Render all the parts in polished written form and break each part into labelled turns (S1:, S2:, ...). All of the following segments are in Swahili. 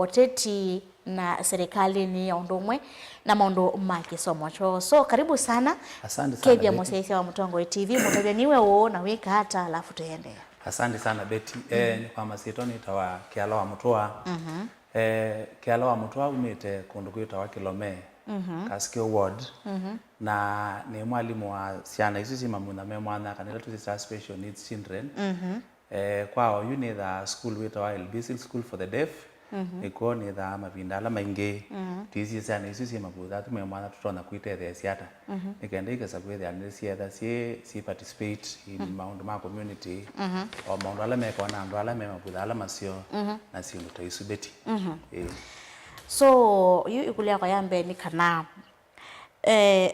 S1: woteti na serikali ni ya undumwe na maundu ma kisomo cho. So karibu sana.
S2: Asante sana
S1: Kevia Musaisia wa Mutongo TV mutabia niwe wo na wika hata alafu tuende.
S2: Asante sana Betty. Ni kwa masito ni tawa Kialo wa Mutua. Kialo wa Mutua umite kundu kwitawa Kilome. Kasikio ward. Na ni mwalimu wa siana isi mamuna me mwana kanila tu special needs children. Kwao yu ni the school witawa LBC School for the Deaf. Iko ni the mavindala maingi. Tisi siana isi mabudha tu me mwana tutona kuite the siata. Nikenda ikasabwe the anesiata si participate in Mount Ma community. O Mount ala me kona ndo ala me mabudha ala masio na si mutaisu Betty.
S1: So yu ikulia kwa yambe ni kana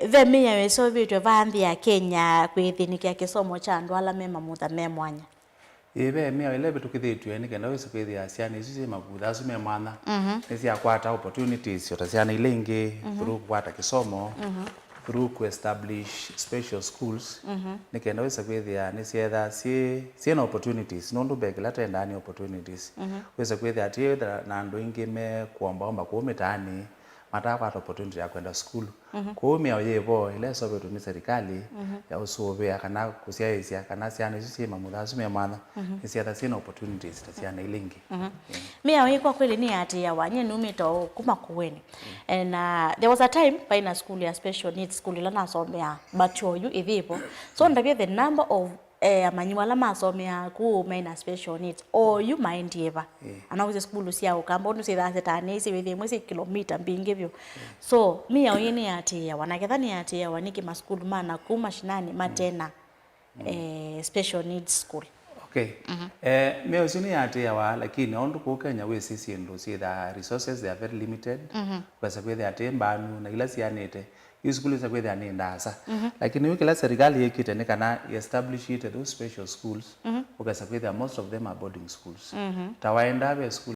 S1: vemi ya weso vitu vaambi ya Kenya kwithinikia kisomo cha ndo ala me mamutha me mwanya.
S2: Ibe mia ile bitu kithitu ni kenda wese kwithia ciana ici mabutha acu me mwana ni cia kwata opportunities yota ciana ile ingi through kwata kisomo through to establish special schools ni kenda wese kwithia ni cietha ciena opportunities no ndu begela tenda ni opportunities wese kwithia ati na ndu ingi me kuomba ku mitani matakwata opportunity ya kwenda school kuumia yebo ile sobetu ni serikali ya usubia kana kusiaisia kana ciana ici mamutha acu me mwana ni cietha ciena opportunities ta ciana ilingi.
S1: Mia wiko kweli ni ati ya wanye numito kuma kuweni. And there was a time by school ya special needs school la nasomea bachoyu ithipo. So ndabia the number of manyuala masomea ku maina special needs or you mind eva anaweza school cia ukamba ndu cia tane isi withi mwezi kilomita mbingi byo. So mia yini ati ya wanakethani ati ya waniki ma school mana ku mashinani matena special needs school.
S2: Okay. Me usini ati ya wa lakini ondu ku Kenya we sisi ndo si the resources they are very limited. Kwa sababu ya tembanu na ila sianete school za kwetha ni ndasa lakini wiki la serikali yekite ne kana establish it those special schools ukasa kwetha most of them are boarding schools tawaenda be school